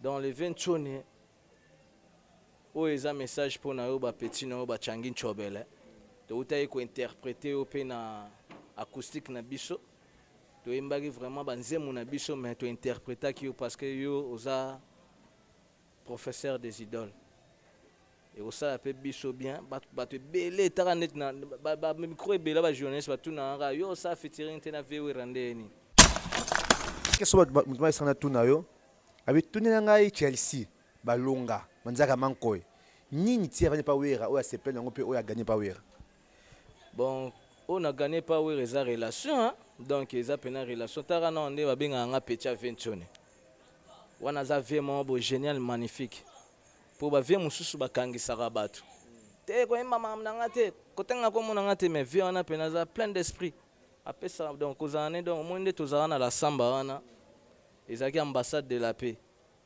Dans les 20 chone, où ils ont un message pour nous, petit nous, changin chobele. Donc tu as interprété au na acoustique na biso. Tu as vraiment banzemu na biso, mais tu interprété qui parce que yo osa professeur des idoles. Et osa appelle biso bien, tu belé taranet na micro belé ba journaliste ba tout na yo ça featuring te na vewe randeni. Qu'est-ce que tu vas faire tout na yo? Avec tout ngai Chelsea, Balonga, Manzaka Mankoy. Ni tia vani pa wera, ou a sepel nango pe ou a gagné pa wera. Bon, on a gagné pas wera eza relation hein. Donc eza pena relation tara na onde ba benga nga pecha ventone. Wana za vraiment bo génial magnifique. Pour ba vie mususu ba kangisa rabatu. Te ko mama mnanga te, ko tenga ko mona ngate mais vie wana pena za plein d'esprit. Après ça donc ozane donc monde tozana na la samba wana. Ezaki ambassade de la paix.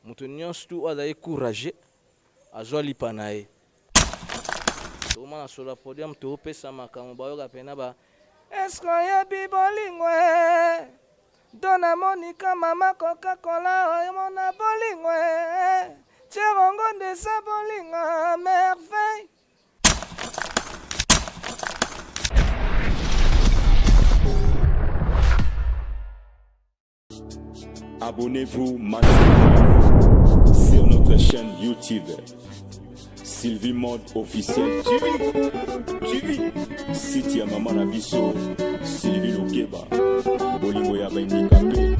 Mutu nyonso tu azaye courageux azwa lipa na ye. Toma sur le podium to pesa makambo bayoka pena ba est-ce que yebi bolingwe dona monika mama Coca-Cola mona bolingwe tirongo de sa bolinga merveille. Abonnez-vous massivement sur notre chaîne YouTube Sylvie Mode officiel TV. Site ya Mama Nabiso Sylvie Lokeba Bolingo ya Handicapé.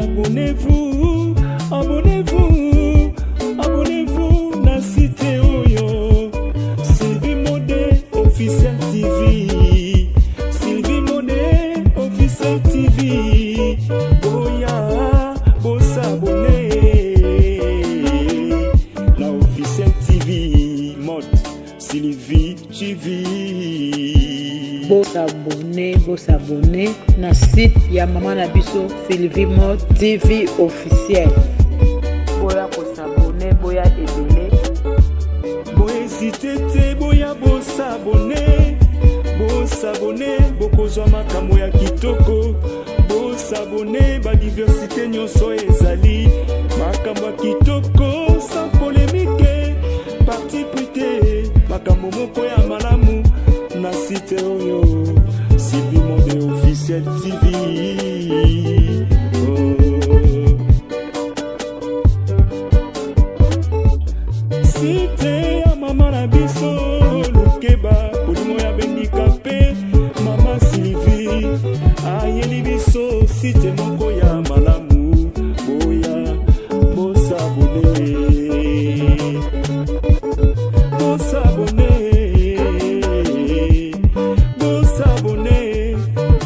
Abonnez-vous na site oyo Sylvie Mode officiel TV. Sylvie Mode officiel TV. Boya s'abonner la officiel TV mode Sylvie TV. S'abonner na site ya Mama Nabiso Sylvie Mode TV officiel. Boya s'abonner, boya ebele. Boya hésiter te, boya s'abonner, bokozwa makambo ya kitoko. S'abonner, ba diversité nyonso ezali makambo ya kitoko sans polémique parti prité makambo moko ya malamu na site oyo Sylvie Mode officiel TV. Site ya Mama Nabiso Lokeba Bolingo ya Handicapé Mama Sylvie ayeli biso site moko ya malamu boya s'abonner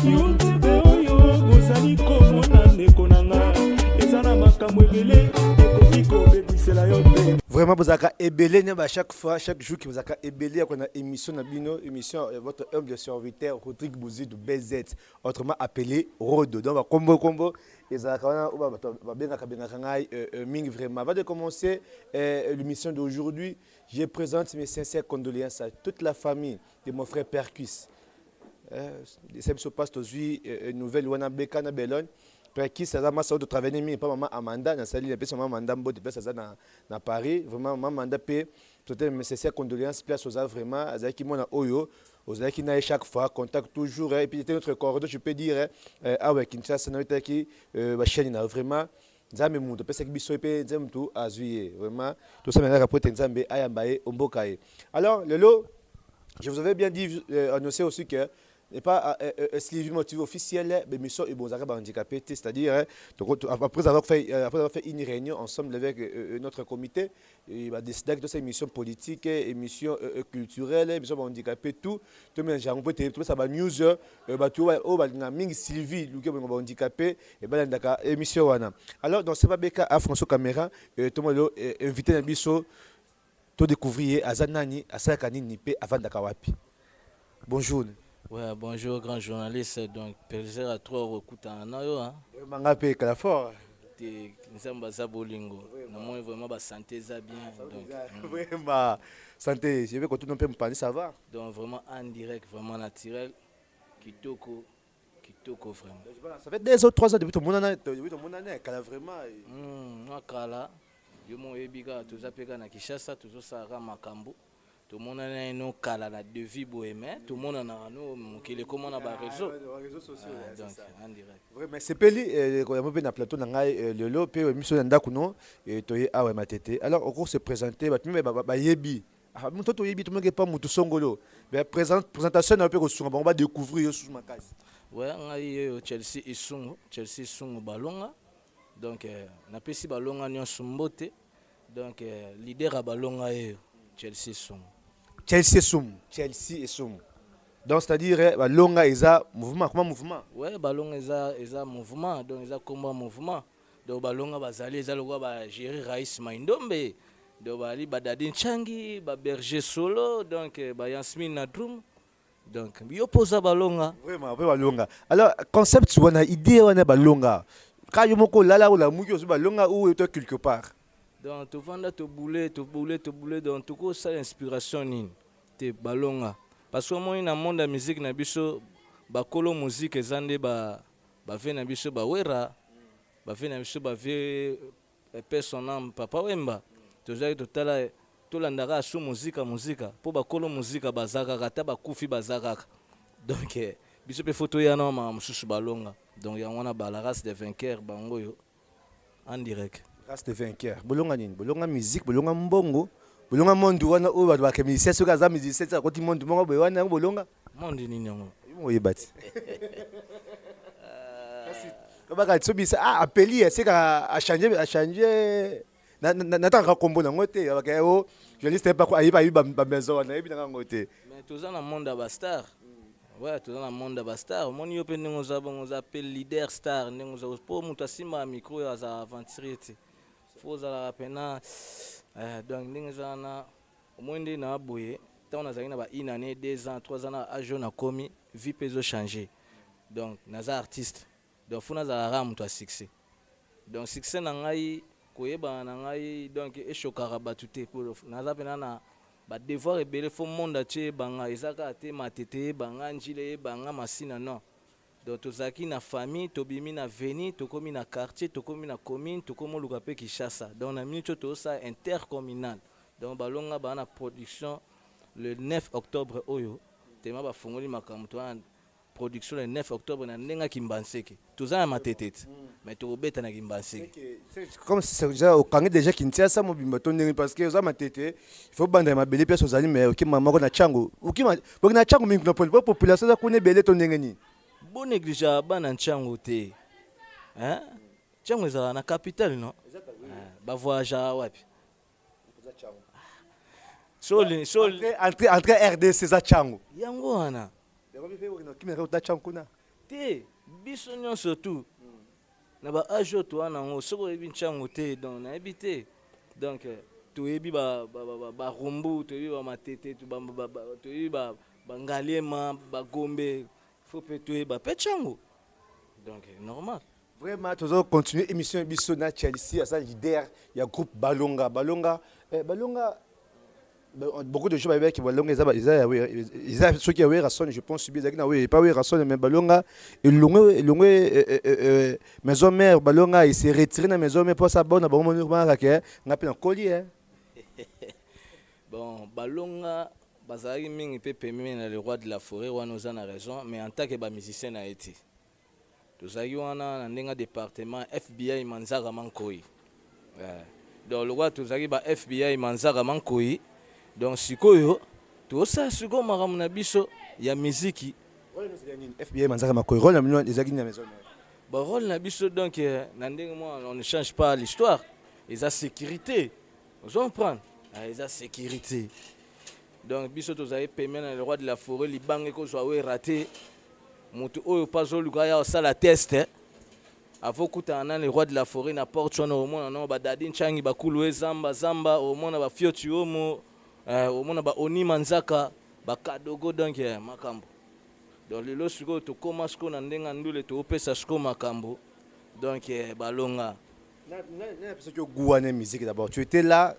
YouTube oyo bozali komona ndeko nanga eza na makambo ebele ekoki kobebisela yo te. Vraiment, vous avez ébélé à chaque fois, chaque jour que vous avez ébélé à une émission, émission votre humble serviteur Rodrigue Bouzi de BZ, autrement appelé Rodo. Donc, combo, et ça va bien vraiment. Avant de commencer l'émission d'aujourd'hui, je présente mes sincères condoléances à toute la famille de mon frère Percus. C'est ce passe aujourd'hui nouvelle Wanabeka na Bellone. Percus ça m'a sauté travailler mais pas maman Amanda na sali la personne maman Amanda de place ça na Paris vraiment maman Amanda paie toutes mes sincères condoléances place aux vraiment azaki mona oyo ozaki na chaque fois contact toujours et puis notre corridor je peux dire ah ouais Kinshasa na itaki ba chaîne na vraiment nzambe muto pesa kibiso pe nzambe tu azuye vraiment tout ça maintenant rapporter nzambe ayambaye ombokaye. Alors lelo je vous avais bien dit annoncé aussi que n'est pas Sylvie motif officiel mais mission et bon handicapé c'est-à-dire après avoir fait une réunion ensemble avec notre comité il va décider que ces émissions politiques émissions culturelles émissions handicapé tout mais j'ai rencontré tout ça va news tout na mingi Sylvie luki handicapé et ben ndaka émission wana. Alors dans ce beka à François Caméra tout le monde invité na biso to découvrir azanani asakani nipe avant ndaka wapi. Bonjour. Ouais, bonjour grand journaliste, donc plaisir à toi recoute en ayo hein. Mangapé Calafort. Te nzamba za bolingo. Na moi vraiment ba santé za bien donc vraiment santé, je vais continuer un peu me parler ça va. Donc vraiment en direct, vraiment naturel. Kitoko vraiment. Ça fait 2 ou 3 ans depuis ton mon année, Kala vraiment. Kala. yo mo ebika toza peka na Kishasa tozosala makambo tomonana eno kala na devis boye mais tomonana no mokili komona ba réseau sociaux donc en direct vraiment sepeli ko yamo pe na plateau na ngai lelo pe miso na ndako no toye awa matete alors au cours se présenter ba yebi muto to yebi to meke pa mutu songolo mais présentation na pe ko sunga ba découvrir yo sous makasi ouais ngai Chelsea isungu balonga donc na pesi balonga nyonso mbote donc leader a balonga Chelsea et Soum. Donc c'est-à-dire balonga eza mouvement comment mouvement ouais balonga eza mouvement donc eza combat mouvement donc balonga bazali eza lokwa ba gérer Raïs Maindombe donc bali badadi Nchangi ba Berger Solo donc ba Yasmin Nadrum donc yo posa balonga vraiment balonga alors concept wana idée wana balonga ka yo moko lala ou la muki ozo balonga ou to quelque part. Donc tu vas te bouler donc tout ça inspiration nini te balonga parce que moi na monde la musique na biso ba kolo musique ezande ba ve na biso ba wera ba ve na biso ba ve personnel papa wemba tozali totala tolandaka su musique po ba kolo musique bazaka kata ba kufi bazaka donc biso pe photo ya na ma mususu balonga donc ya wana ba la race des vainqueurs bango yo en direct. Race de vainqueur. Bolonga nini? Bolonga musique, bolonga mbongo, bolonga monde wana o ba ke musicien soka za musicien ça koti monde mbongo be wana bolonga. Monde nini ngo? Mo yebati. Baba ka tsobisa appeli c'est a changer na ta kombo na ngote ba ke o journaliste pas ayiba ba maison na yebi na ngote. Mais toza na monde ba star. Ouais, toza na monde ba star. Mon yo pe ndingo za bongo za appel leader star ndingo za po mutu asimba micro ya za aventurier. Fozala pena donc ndenge zana omwende na boye tant on a zali na ba une année 2 ans 3 ans à jeune a commis vie peso changer donc naza artiste donc funa za ra mutu a succès donc succès na ngai koyeba na ngai donc e chokara batute pour naza pena na ba devoir ebele fo monde tie banga ezaka te matete banga njile banga masina non. Donc tozaki na famille tobimi na veni tokomi na quartier tokomi na commune tokomo luka pe Kishasa donc na minute to ça intercommunal donc balonga ba na production le 9 octobre oyo tema ba fongoli makambo to production le 9 octobre na ndenga Kimbanseke toza na matetete mais to beta na Kimbanseke comme c'est déjà au kangé déjà Kinshasa mo bimba to ndenga parce que za matete il faut banda ma belle pièce aux ali mais okima mako na chango okima bokina chango mingi na population za kune belle to ndenga ni bon négligea bana Nchango te hein Nchango ezala na capitale non ba voyagera wapi soli entre RDC za Chango yango wana te biso nyonso tu na ba ajo to wana ngo soko ebi Nchango te donc na ebi te donc to ebi ba rumbu to ebi ba matete to ebi ba ngaliema ba gombe faut péter ba Nchango donc normal vraiment toujours continuer émission biso na Chelsea à ça leader il y a groupe balonga beaucoup de gens qui balonga ils ceux qui avaient raison je pense bien que oui pas oui raison mais balonga et longue maison mère balonga il s'est retiré na maison mais pour ça bonne bon normal que na pe na collier bon balonga bazali mingi pe pememe na le roi de la forêt wana oza na raison mais en tant que ba musicien na été tozali wana na ndenga département FBI Manzaka Mankoi donc le roi tozali ba FBI Manzaka Mankoi donc sikoyo tosa siko maramu na biso ya muziki FBI Manzaka Mankoi rôle na ezaki na maison ba rôle na biso donc na ndenge moi on ne change pas l'histoire et sa sécurité vous comprenez et sa sécurité. Donc biso tozali paiement na le roi de la forêt libange ko zo raté mutu oyo pazo lukaya osala test avant kuta na le roi de la forêt na porte wana au mona no ba dadi Nchangi ba kulu zamba au mona ba fioti omo au mona ba oni Manzaka ba kadogo donc makambo donc lelo siko to koma siko na ndenga ndule to opesa siko makambo donc balonga na parce que gouane musique d'abord tu étais là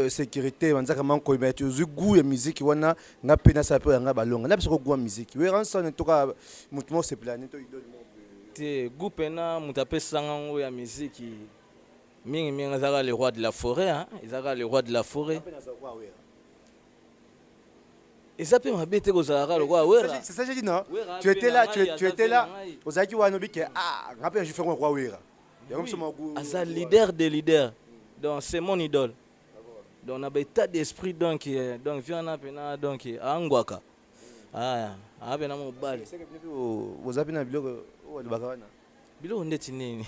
sécurité Manzaka Mankoi mais tu goût ya musique wana nga pena sa pe nga balonga na biso goût musique we ranson to ka mutumo se planer to idole te goût pena mutapesa ngo ya musique mingi ezaka le roi de la forêt, hein. Ezaka le roi de la forêt. Eza pe mabe te kozalaka le roi wera. C'est ça que j'ai dit, non? Tu étais là, tu étais là. Ozaki wanobi ke rappelle je fais un roi wera. Aza leader des leaders. Donc c'est mon idole. Donc on a un état d'esprit donc viens on pena donc angwaka. Ah, apena mo bali. Ozapi na biloko o de bakana. Bilo ndeti nini?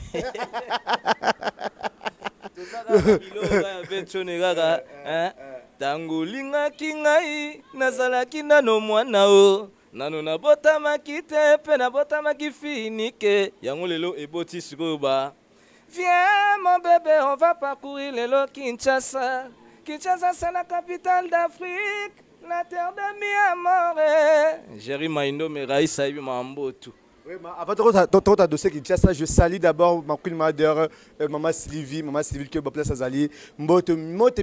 Bilo ba benchone kaka, hein? Tangu lingaki ngai nazalaki nano mwana o. Nano nabotamaki te pe nabotamaki finike. Yango lelo eboti sikoyo ba. Viens mon bébé, on va parcourir le Kinshasa. Kinshasa c'est la capitale d'Afrique, la terre de mi-amore. Jerry Maindo me Raïssa Ibi Mambotu. Oui, avant de dossier Kinshasa, je salue d'abord ma queen mother, maman Sylvie que Bopless Azali, mbote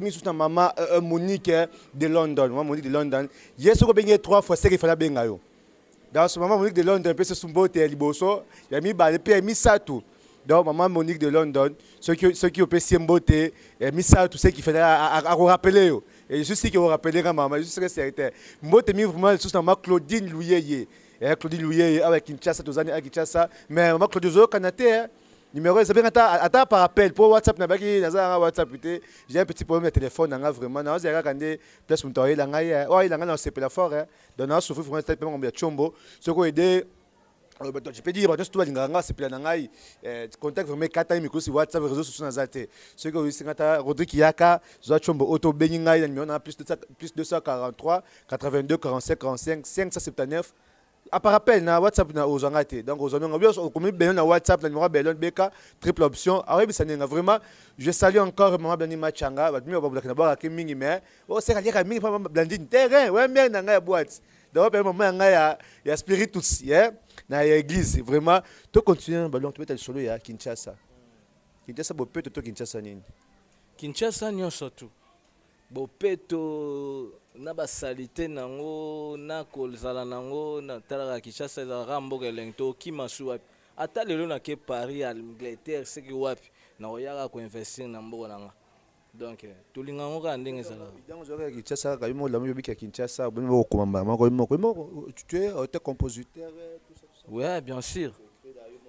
mis sous maman Monique de London, maman Monique de London. Hier sur benye 3 fois c'est qu'il fallait benga yo. Dans ce moment Monique de London, peu c'est son mbote liboso, il a mis balé puis mis ça tout. Donc, maman Monique de London, ceux qui ont payé beauté, mis ça, tout ce qu'il fallait à rappeler. Et je sais qu'ils vont rappeler quand maman, je suis certain. Mbote mis vraiment sous maman Claudine Louyeye. Claudine Louyeye avec Kinshasa, tous les années avec Kinshasa. Mais maman Claudine Zo, Kanaté, numéro, c'est bien, attends par appel. Pour WhatsApp, j'ai un petit problème de téléphone, vraiment. J'ai regardé, place où il y a un CP la forêt. Donc, on a souffert vraiment de temps, Chombo. Ce qui a aidé. Je peux dire que tout le monde c'est plein d'angai contact vraiment 4 micro sur WhatsApp réseaux sociaux nazate ce que c'est quand Rodrigue Yaka zo chombo auto beningai na numéro plus 243 82 45 45 579 à par appel na WhatsApp na ozangate donc ozonga bien comme ben na WhatsApp na numéro belon beka triple option awebi sanenga vraiment je salue encore maman Blandi Machanga ba mi ba bla ba ka mingi mais o c'est ka mingi pa Blandi terrain ouais mais na ngai boîte donc maman ngai ya spirit tous yeah na église vraiment to continuer ballon to mettre solo ya Kinshasa bopeto to Kinshasa nini Kinshasa nyonso tu bopeto na basalite nango na kozala nango na talaka Kinshasa ezalaka mboka elenge kimasu wapi ata lelo na ke Paris Angleterre seki wapi na oyaka koinvestir na mboka nanga donc tolinga ngo ka ndenge ezala donc zoka Kinshasa ka yimo la mo bika Kinshasa bonimo komamba moko tu es compositeur tout ça. Ouais, bien sûr.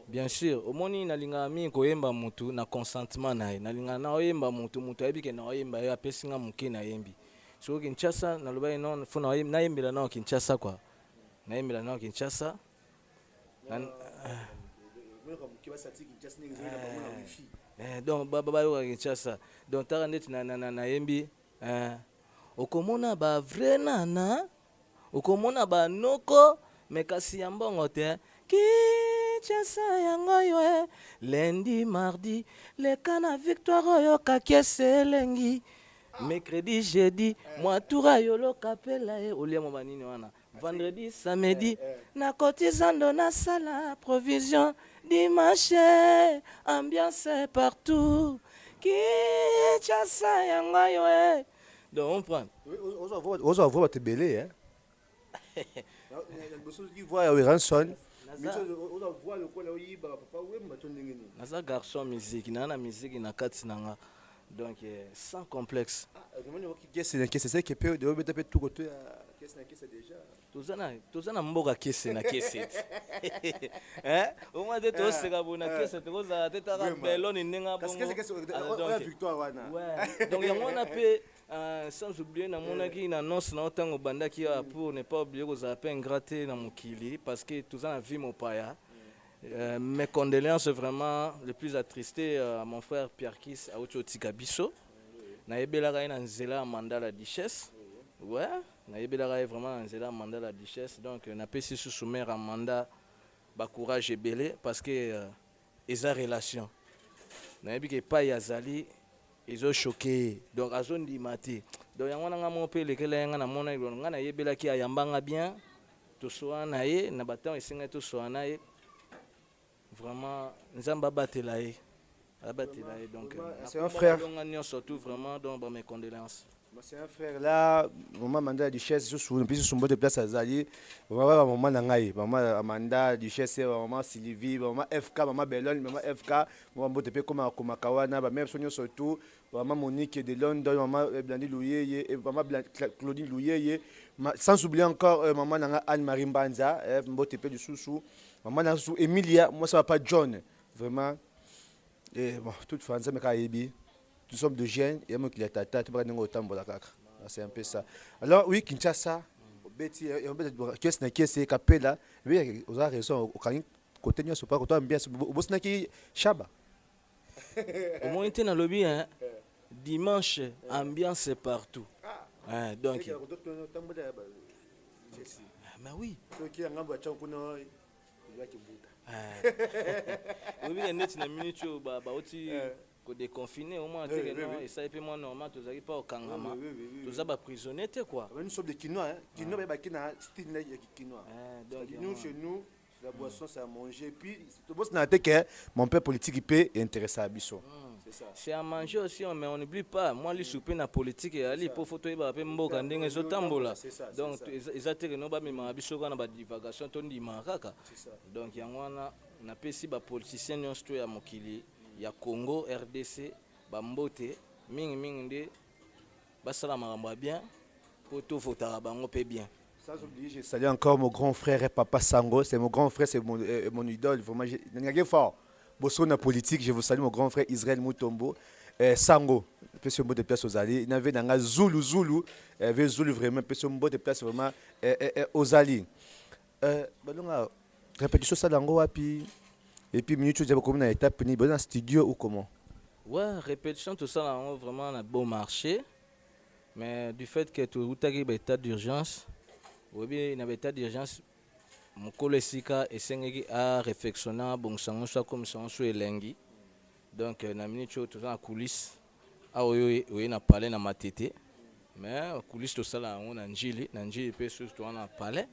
Bien sûr. Au moins, nalinga mi koyemba mutu na consentement na nalinga na oyemba mutu ayebike na oyemba ya pesinga muke na yembi. So Kinshasa na loba non funa na yembela na Kinshasa quoi. Na yembela na Kinshasa. Donc baba yo Kinshasa. Donc tara net na yembi okomona ba vrai nana. Okomona ba noko mais kasi ya mbongo te Kinshasa yango yo lundi mardi leka na victoire oyo kakese elengi mercredi jeudi mwatura yolo kapela e olia mo banini wana vendredi samedi na cotizando na sala provision dimanche ambiance partout Kinshasa yango yo donc on prend on va te belé hein. Naza garçon musique na musique na kati nanga donc sans complexe c'est que peut de mettre tout côté tozana mboka kese na kese hein au moins de to seka bona kese to za teta beloni ninga bongo victoire wana ouais donc yango na pe sans oublier na monaki na annonce na otango bandaki pour ne pas oublier que ça peine gratter dans mokili parce que tozana vie mopaya mes condoléances vraiment le plus attristé à mon frère Pierre Kiss a Ochotika Biso na yebelaka ina nzela mandat la duchesse ouais na yebelaka vraiment nzela mandat la duchesse donc na pesi sous soumettre un mandat ba courage ebelé parce que eza relation na yebike pa yazali ils ont choqué donc azondi mati donc yango nanga mo pe lekela yanga na mona nga na yebelaki ayambanga bien to soa na ye na batam esinga to soa na ye vraiment nzamba batela ye abatela ye donc c'est un frère donc surtout vraiment donc mes condoléances C'est un frère là, maman Amanda Duchesse, je suis puis son de place à Zali. Maman Nangaï, maman Amanda Duchesse, maman Sylvie, maman FK, maman Bellon, maman FK, maman Botepe comme Kawana, même Sonia surtout, maman Monique de Londres, maman Blandine Louye, maman Claudine Louye, sans oublier encore maman Nanga Anne-Marie Mbanza, Botepe du Soussou, maman Nassou Emilia, moi ça va pas John, vraiment. Et bon, toute France, mais Kaïbi. Nous sommes de jeunes, et moi qui l'ai tata, tu vas nous autant de la c'est un peu ça. Alors, oui, Kinshasa, Betty, qu'est-ce que c'est Capella, oui, vous avez raison, au Canin, côté nous, c'est pas quand on bien, au Bosnaki, Chaba. Au moins, tu es dans le lobby, dimanche, ambiance partout. Donc, mais oui. Oui, net na minute ba oti ko déconfiné au moins et ça et puis moi normal tu n'arrives pas au Kangama tu as prisonnier quoi. Nous sommes des Quinois, Quinois mais qui na style là Quinois. Donc nous chez nous la boisson c'est à manger puis le boss n'a été que mon père politique il peut intéresser à Bissau. C'est à manger aussi mais on n'oublie pas moi les souper na politique et aller pour photo et ba pe mboka ndenge zo tambola. Donc exactement no ba mema Bissau kana ba divagation to ndima kaka. Donc yangwana na pesi ba politiciens nyonso ya mokili ya Congo RDC ba mbote mingi nde basala makambo bien pour tout votera bango pe bien. Sans oublier, je salue encore mon grand frère et papa Sango, c'est mon grand frère, c'est mon idole vraiment j'ai fort. Bosso na politique, je vous salue mon grand frère Israël Mutombo. Sango, petit mot de place aux alliés. Il y avait dans Zulu, avait Zulu vraiment, petit mot de place vraiment aux alliés. Répétition ça dans et puis minute tu comme une étape ni bon studio ou comment? Ouais, répétition tout ça là vraiment un bon marché. Mais du fait que tu as un état d'urgence, oui bien il y a un état d'urgence. Mon collègue est à réflexionner bon sang soit comme sang soit elengi. Donc na minute tout ça en coulisses. Ah oui na parlé na matete. Mais coulisses tout ça là on a njili peut surtout on a parlé.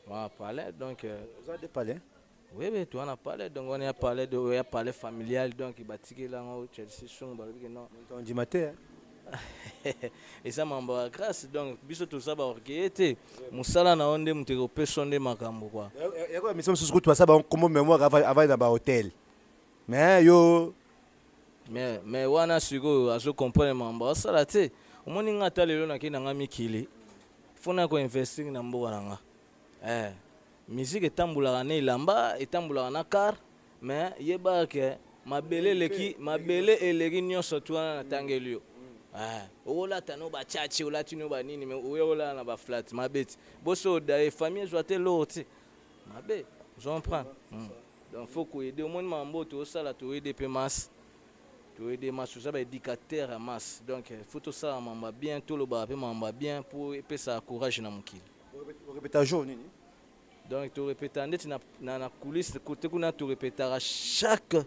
On a parlé donc vous avez parlé? Oui, tu en as parlé, donc on a parlé de parlé familial, donc il bâtit là au Chelsea, non. On dit matin. Et ça m'a grâce, donc biso tout ça va orgueillité. Musala na onde muteko pesonde makambo quoi. Et quoi, mais ça me sous toi ça comment mémoire avant dans hôtel. Mais yo mais wana sigo azo comprendre mamba ça là tu. Au moins ngata lelo na kina ngami kili. Fona ko investir na mboka nanga. Musique etambulaka na ilamba etambulaka na car mais yeba ke mabele eleki nyonso tu wana na tangeli yo olata no bachachi olati no banini mais oyola na ba flat mabeti boso da famille joate loti mabe j'en prends donc faut ko aider au moins mambo to sala to aider pe masse to aider masse ça ba éducateur à masse donc faut to ça mamba bien to lo ba pe mamba bien pour pe ça courage na mukili répéter jour nini. Donc, tu répètes dans la coulisse, côté qu'on a tu répétera chaque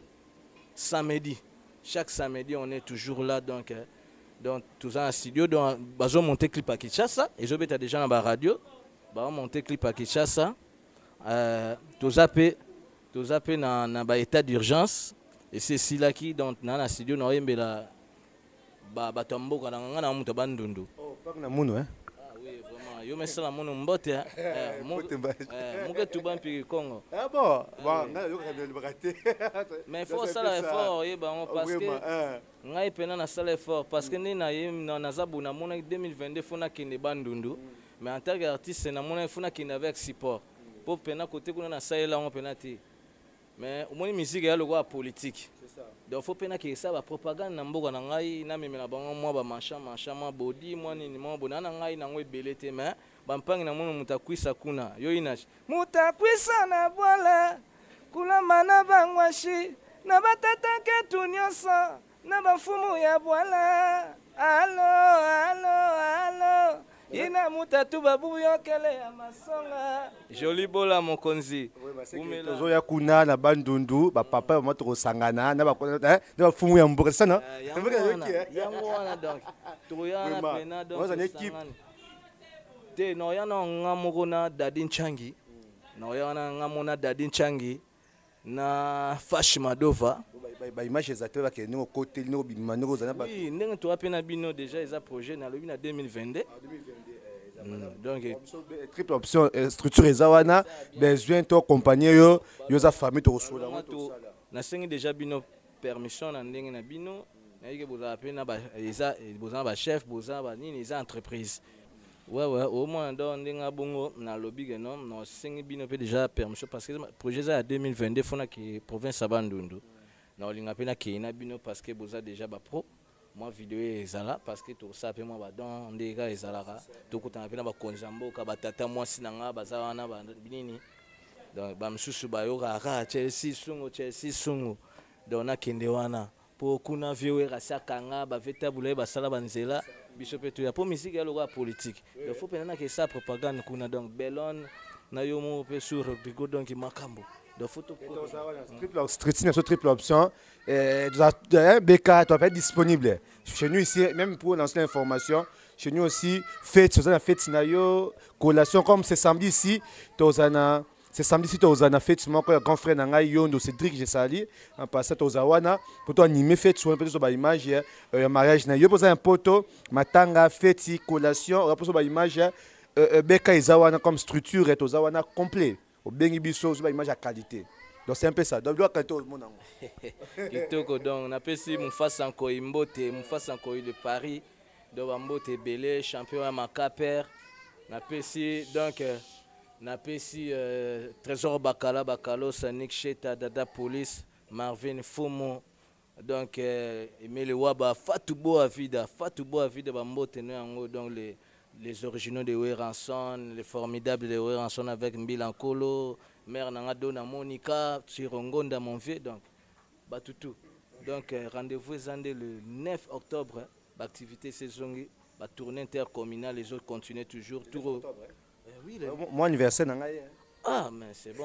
samedi. Chaque samedi, on est toujours là. Donc tout ça en studio. Donc, on monter clip à Kinshasa. Et je vais déjà dans la radio. On monter clip à Kinshasa. Tout ça dans l'état d'urgence. Et c'est ici là qui, dans la studio, on a eu la batambo quand on a monté bandundu. Oh, pas na munu hein. Yo mesala mono mbote muke tuba mpiki Congo. Ah bon, nga yo ka le raté. Mais faut ça l'effort yeba on parce que ngai pena na sala effort parce que na na zabu na mona 2022 fona kende bandundu mais en tant qu'artiste na mona fona kende avec support pour pena côté kuna na sala on pena ti mais au moins musique ya le politique. C'est ça. Donc faut pena que ça va propagande na mboka na ngai na memela bango moi ba machin moi body moi nini moi bonana ngai na ngwe belete mais bampangi na mono mutakwisa kuna yo inashi mutakwisa na bwala kulamba na bangwashi na batata ketu nyonso na bafumu ya bwala allo ina mutatu babu yokele ya masonga joli bola mokonzi umela zo ya kuna na bandundu ba papa ba to sangana na ba fumu ya mboka sana yango wana donc to yana pena donc te no yana ngamoko na dadi nchangi no yana ngamona dadi nchangi na Fash Madova. Image exactement là que nous côté nous bimano zana ba. Oui, ndenge to apena bino déjà ils a projet na lobi na 2022. Donc triple option structure ezawana besoin to compagnie yo za famille to sola na sengi déjà bino permission na ndenge na bino na yeke boza apena ba eza boza ba chef boza ba nini eza entreprise. Ouais, au moins dans ndenge bongo na lobby que non no sengi bino pe déjà permission parce que projet ça à 2022 fona ki province Abandundu. Na olinga pena ki na bino parce que boza déjà ba pro. Moi vidéo ezala parce que tout ça pe moi ba dans ndega ezalaka to kutana pena ba konzambo ka batata moi sinanga baza wana ba binini. Donc ba msusu ba yoka ka Chelsea sungu donc na kende wana po kuna vieux rasakanga ba vetabula ba sala banzela biso pe to ya po musique ya loka politique il faut penana que ça propagande kuna donc Bellon na yo mo pe sur Rodrigo donc makambo de photo triple option BK tu pas disponible chez nous ici même pour lancer l'information chez nous aussi fête scénario collation comme c'est samedi ici tozana c'est samedi si tozana fête mon grand frère nanga Yondo Cédric Jesali en passant tozawana pour toi animer fête sur peut-être ba image mariage na yo poser un poteau matanga fête collation on poser ba image BK izawana comme structure et tozawana complet au bengi biso ba image à qualité. Donc c'est un peu ça. Donc doit qualité au monde. Kitoko donc na pesi Mufasa Nko Imbote, Mufasa Nko de Paris, do Mbote Belé, champion à Makaper. Na pesi donc na pesi Trésor Bakalo, Sanik Cheta, Dada Police, Marvin Fumo. Donc Emile Waba, Fatoubo Avida Mbote no donc les originaux de Weranson, les formidables de Weranson avec Mbilankolo, Mère Nangadona Monica, Chirongonda mon vieux, donc Batutu. Donc rendez-vous le 9 octobre, l'activité saison, la tournée intercommunale, les autres continuent toujours. Oui, mon anniversaire, ah, mais c'est bon,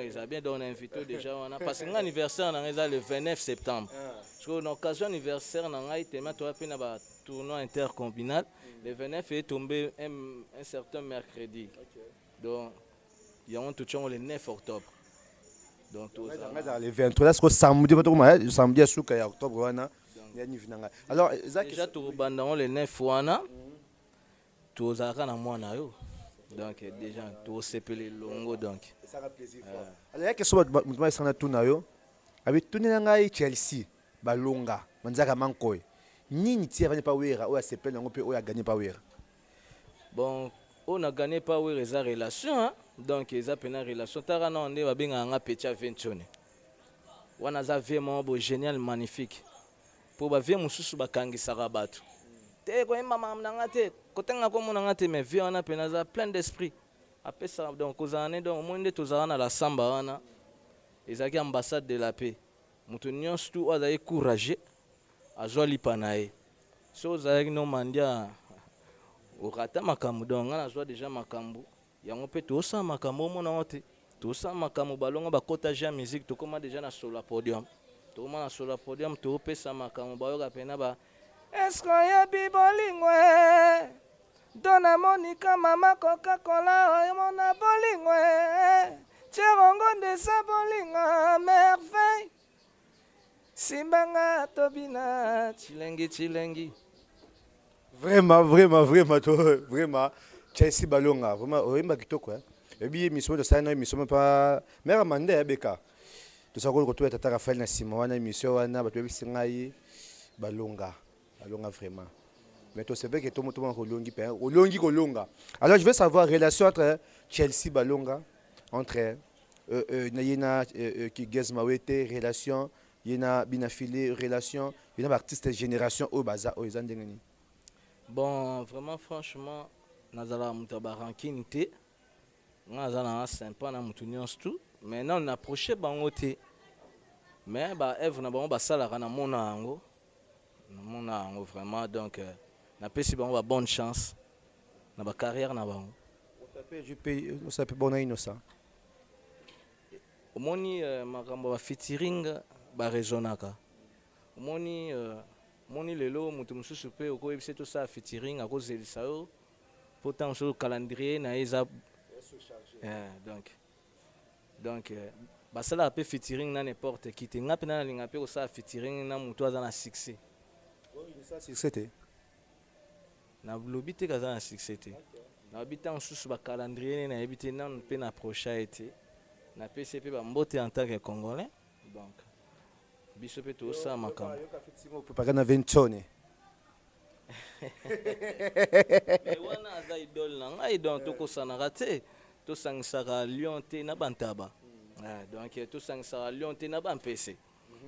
ils ont bien donné invité déjà. Parce que mon anniversaire, c'est le 29 septembre. Parce que l'occasion anniversaire, on a été un tournoi intercommunal. Le 29 est tombé un certain mercredi. Donc, il y a un tout le 9 octobre. Donc, le 23, c'est samedi à octobre. Alors, déjà, tout le 9 octobre, tout le donc déjà tout s'appelle longo donc ça a plaisir alors qu'est-ce que moi ça na tuna yo avec tuna ngai Chelsea balonga manzaka mankoy nini ti avane pa wera o s'appelle ngo pe o a gagné pa wera bon on a gagné pa wera eza relation hein? Donc eza pena relation tara na onde ba benga nga Pecha Ventone wana za vraiment beau génial magnifique pour ba vie mususu bakangisaka bato te ko mama mnanga te kotenga ko monanga te mais vie wana pena za plein d'esprit après ça donc kozana donc monde tozana na la samba wana ezaki ambassade de la paix mutu nyonso tu azaye courageux azwa lipanae so ozalaki no mandia okata makambo donc nga nazwa déjà makambo yango mpe tosala makambo omona te tosala makambo balongo bakota ja musique tokoma déjà na solo podium tokoma na solo podium topesa makambo bayoka pena ba esko yebi bolingwe dona monika mama Coca-Cola oyomona bolingwe cherongo ndesa bolinga merveille simbanga tobina chilengi vraiment Chelsea balonga vraiment oyemba kitoko et bien mission de ça na mission pas mère mandé beka to sa ko to tata Raphaël na sima wana mission wana bato bisingai balonga vraiment mais toi c'est vrai que tout le monde kolonga alors je veux savoir relation entre Chelsea balonga entre Nayena qui Gezmawete relation yena binafile relation yena artiste génération au baza au ezandengeni bon vraiment franchement nazala mutaba rankine te nazala sympa na mutu nyonso tout mais non on approché bango te mais ba œuvre na bango basalaka na mona yango vraiment donc na pesi bango ba bonne chance na ba carrière na bango on s'appelle bona innocent omoni makambo ba featuring ba rezonaka omoni moni lelo mutu mususu pe okoyebisa to sa featuring akozelisa yo pourtant sur calendrier na eza donc basala pe featuring na n'importe qui te nga pe na linga pe osala featuring na mutu aza na succès Ça succès te. na lobi te kaza na succès te na lobi ntango mosusu bacalendrier ne nayebi te nanu mpe na prochain ete napesi mpe bambote en tant que congolais donc biso mpe toosala makambo Préparé na Ventone. Mais wana aza idole na ngai donc tokosanaka te tosangisaka lion te na bantaba donc tosangisaka lion te na bampese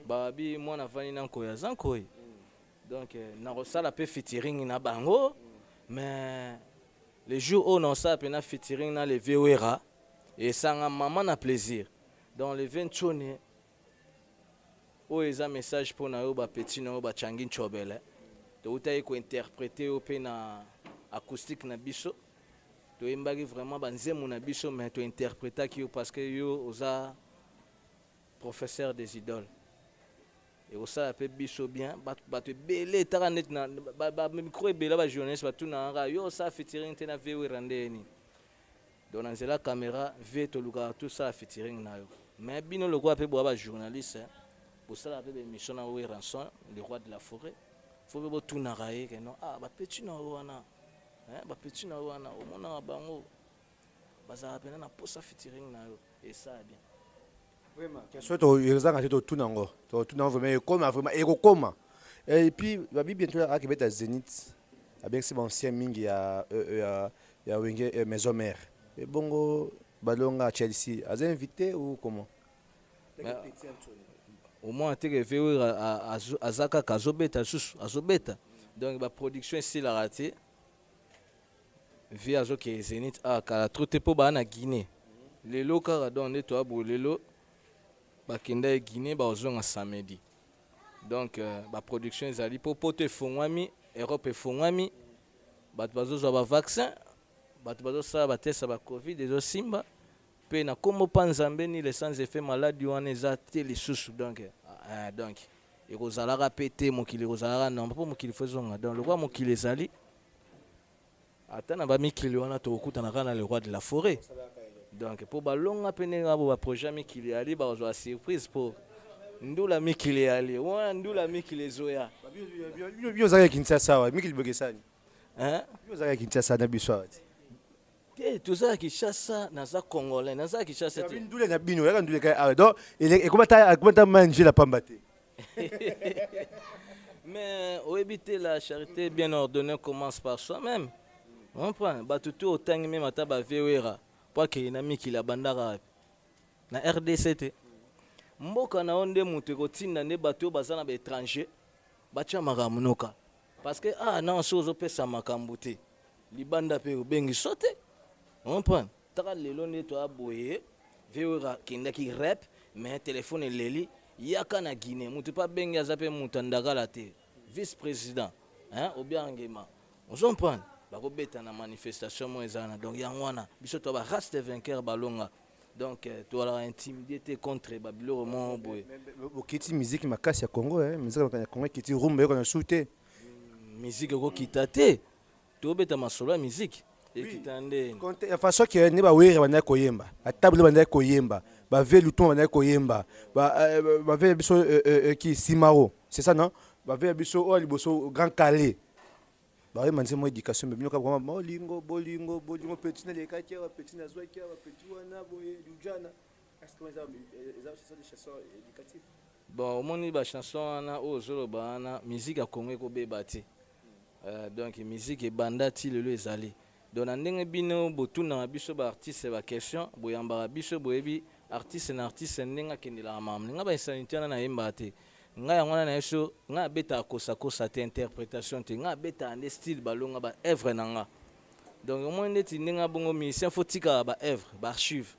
babi mwana avandi na nkoyi aza nkoyi donc nakosala mpe featuring na bango mais le jour oyo naosala mpe na featuring na le vewera esanga mama na plaisir donc le 20 chone oyo eza message mpo na yo bapeti na yo bachangi ncobele toutaki kointerprete yo mpe na acoustique na biso toyembaki vraiment banzemu na biso mais tointerprétaki yo parce que yo oza professeur des idoles ekosala mpe biso bien bato ebele etaka neti na bamikro ebele bajournaliste batunaka yo osala featuring te na vewera ndeni donc na nzela caméra ve tolukaka tosala featuring na yo mais bino lokola mpe boya bajournaliste bosala mpe bemission na oyo ranson le roi de la forêt fo mpe botunaka ye ke non bapeti na yo wana bapeti na yo wana omonaka bango bazalaka mpena na posa featuring na yo esala bien Question to ezanga te totuna yango totuna vraiment ekoma vraiment ekokoma et puis babi bientôt akibeta Zénith abengisi bancien mingi ya wenge maison mère et bongo balonga Chelsea aza invité ou comment au moins teke vewera aza kaka azobeta lisusu azobeta donc baproduction esilaka te vi azoke Zénith kala tro te mpo baa na Guinée lelo kaka donc nde toaboye lelo bakenda e Guinée bazonga samedi donc baproduction ezali mpo poto efongwami Europe efongwami bato bazozwa bavaccin bato bazosala batesa bacovid ezosimba mpe na kombo mpa nzambe ni le sans effet maladi wana eza te lisusu donc ekozalaka mpe te mokili ekozalaka nomba mpo mokili fo ezonga donc lokwa mokili ezali ata na bamikili wana tokokutanaka na le roi de la forêt donc mpo balonga mpe ndenge abo baprojet mikili yali bazwa surprise mpo ndula mikili yali wana ndula mikili ezoya yo ozalaka Kinshasa wa mikili bokesani yo ozalaka Kinshasa na biso awa te tozala Kinshasa naza congolais naza Kinshasa te ndule na bino yaka ndule ka awa donc ekomata manje la pamba te mais oyebi te la charité bien ordonnée commence par soi-même on prend bato te otangi meme ata bavewera po akei na mikili abandaka na RDC te mboka na yo nde moto ekotinda nde bato oyo baza na baétranger batya makambo noka parce que na so ozopesa makambo te libanda mpe obengi so te comprendre taka lelo nde toaboye vewera kendaki rep mais telefone eleli yaka na Guinée moto mpe abengi aza mpe moto andakala te vice président obiangema ozomprendre bakobeta na manifestation mo ezana donc yango wana biso to ba race de vainqueur balonga donc toalaka intimidé te contre babiloko mo boye okiti musique makasi ya Congo musique ya Congo ekiti rumba yoko na su te musique ekokita te tobeta masolo ya musique ekita nde ya façon ke ne bawere bandaki koyemba atable bandaki koyemba bavelu to bandaki koyemba bavelu biso ki simaro c'est ça non bavelu biso oyo liboso grand calais bawe manze mo éducation bino ka vraiment bolingo petit na les quartiers petit na zoaki petit wana boye lujana est-ce que ça des chansons éducatives bon omoni ba chanson wana oyo zoloba wana musique ya Congo ekobeba te donc musique ebanda ti lelo ezali donc na ndenge bino botuna biso ba artiste ba question boyambaka biso boyebi artiste na artiste ndenge akendelaka mamu nga ba insanité wana nayemba te nga yango wana na yeso nga abeta kosa te interprétation te nga abeta nde style balonga ba œuvre na nga donc omoni ndeti ndenge bongo musicien faut tika ba œuvre ba archive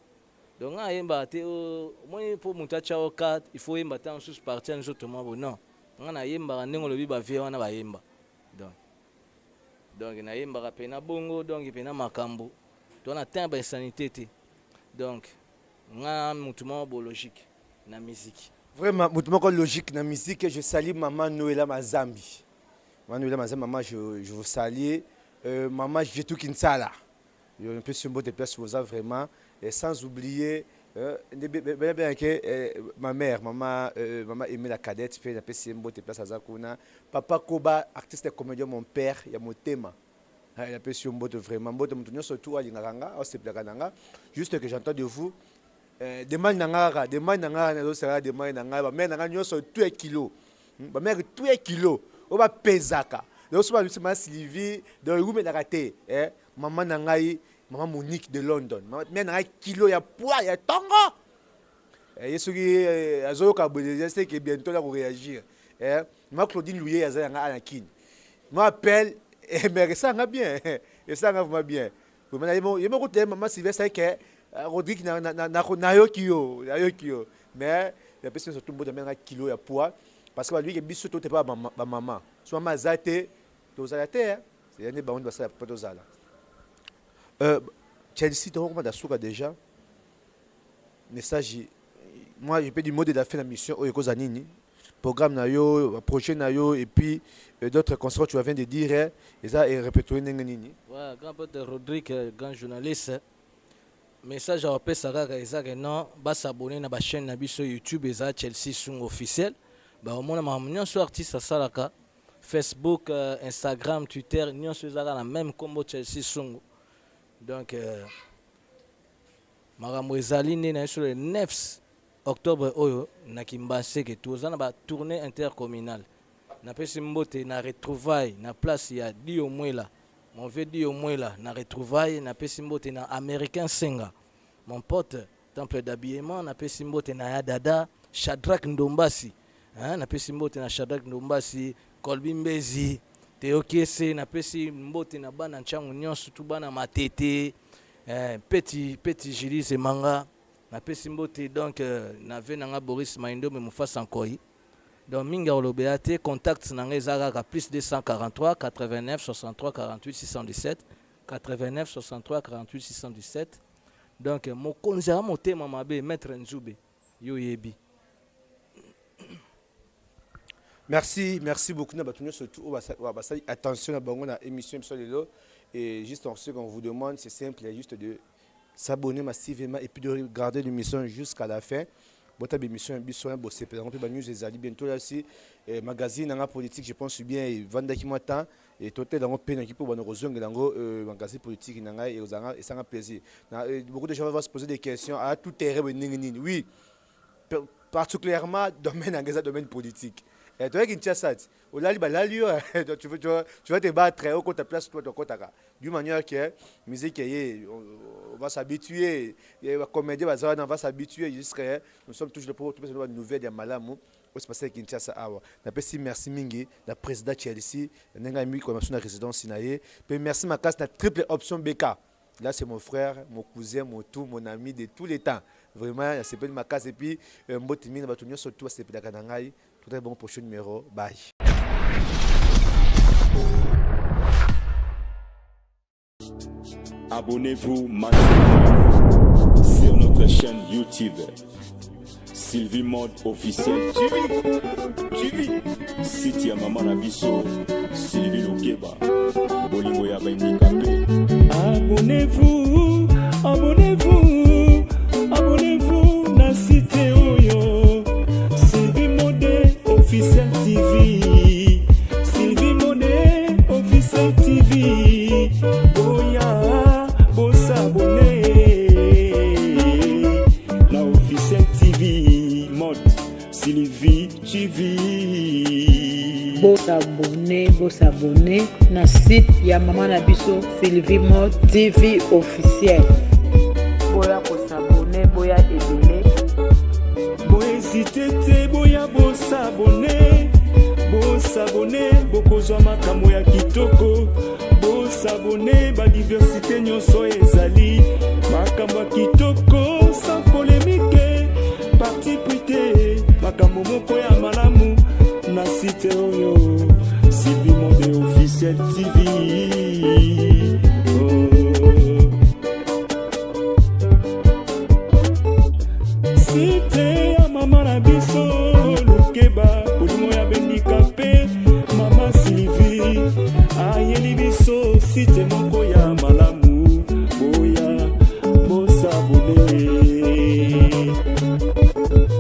donc nga yemba te omoni mpo moto atya o 4 il faut yemba te mosusu parti ya nzoto mwa bo non nga nayembaka ndenge olobi bavie wana bayemba donc nayembaka mpe na bongo donc mpe na makambo to na temps ba insanité te donc nga motu mwa bo logique na musique. Vraiment, mon logique dans la musique, je salue maman Noëlla Mazambi. Maman Noëlla Mazambi, maman, je vous salue. Maman, j'ai tout Kinsala. Je suis un peu sur votre place, vraiment. Et sans oublier bien que ma mère, maman aimait la cadette, fait la PCMBO, te place à Zakuna. Papa Koba, artiste et comédien, mon père, il y a mon thème. Il a PCMBO Mboto vraiment. Mboto Moutonio, surtout à Lingaranga, au Seplakananga. Juste que j'entends de vous. Demande Nangara, demande Nangara, demande Nangara, mais Nangara, sur 2 kilos. Ma mère, 2 kilos. On va pesaka. Donc, c'est ma Sylvie, dans le room, raté. Maman Nangaï. Maman Monique de London. Mais il y a un kilo, il y a poids, il y a tango. Et ce qui est, je sais que bientôt là, on réagir. Moi, Claudine Louis, il y a un kin. Moi, appelle, mais ça va bien. Et ça va bien. Je me retrouve, maman Sylvie, c'est que Rodrigue n'a yokio. Mais il y a personne surtout de un kilo, il y a poids. Parce que lui, il est surtout pas ma maman. Soit ma zate, tu as la terre. C'est un baron de ça, pas de ça. Chelsea, tu as déjà message. Moi, je peux du mot de la fin de la mission au Zanini. Programme nayo, projet nayo, et puis d'autres concerts tu viens de dire, et ça est répété. Ouais, grand pote Rodrigue, grand journaliste. Message à Opé Saraka, et non, bah s'abonner à la chaîne Nabi sur YouTube, et ça Chelsea Sung officiel. Bah au moins, ma sur artiste à Saraka, Facebook, Instagram, Twitter, nous sommes la même combo Chelsea Sung. Donc, Maramou Ezali né sur le 9 octobre, oyo na Kimbase que tout ça na tournée intercommunale. Na pesi mbote na retrouvaille na place ya Dio Mwela. Mon vieux Dio Mwela na retrouvaille na pesi mbote na Américain Senga. Mon pote temple d'habillement na pesi mbote na Yadada Shadrack Ndombasi. Hein na pesi mbote na Shadrack Ndombasi, Kolbi Mbezi. Théo Kiese na pesi mbote na bana nchangu nyonso tu bana matete petit Gilles Manga na pesi mbote donc na venanga Boris Maindo me mufasa nkoi donc minga olobeate contact na ngezaka plus 243 89 63 48 617 89 63 48 617 donc mokonzi a motema mabe maître Nzube yo yebi. Merci beaucoup. Attention à la émission et juste en ce qu'on vous demande, c'est simple, juste de s'abonner massivement et puis de regarder l'émission jusqu'à la fin. Votre émission c'est bientôt là aussi magazine en politique, je pense bien Vandaki Mata et total dans peine qui pour nous magazine politique et ça a plaisir. Beaucoup de gens vont se poser des questions à tout terrain. Oui, particulièrement domaine politique. Tu vois qu'il ça. Tu vas te battre au ta place toi d'une manière que musique on va s'habituer, les comédiens va s'habituer jusqu'à nous sommes toujours pour une nouvelle de Malamu au se passer Kinshasa awa. Na pesi merci mingi la président Chelsea n'enga mi comme son résidence sinaye. Merci ma casse la triple option BK. Là c'est mon frère, mon cousin, mon tout, mon ami de tous les temps. Vraiment, c'est pas ma casse et puis mbotimi na batunyo surtout c'est pela kanangai. Très bon prochain numéro. Bye. Abonnez-vous massivement sur notre chaîne YouTube. Sylvie Mode officiel. Tu vis. Siti ya Maman Nabiso. Sylvie Lokeba. Bolingo ya Handicapé. Abonnez-vous. Abonnez-vous. Na cité Oyo. Sylvie Mode officiel TV. Sylvie Mode officiel TV. Boya, boss abonné. La officiel TV Mode Sylvie TV. Boss abonné na site ya Maman Nabiso Sylvie Mode TV officiel. Boya boss abonné, boya ebele. Bohésitez, boya boss abonné. Boss abonné, bokozwa makambo ya kitoko. Boss abonné, ba diversité nyonso ezali. Makambo ya kitoko sans polémique. Parti prité, makambo moko ya malamu. Na site oyo, Sylvie Mode officiel TV. Site ya Maman Nabiso, Lukeba, Polimo ya Handicapé, Maman Sylvie, ayeli biso, site moko ya malamu, boya, bossa abonné. Merci.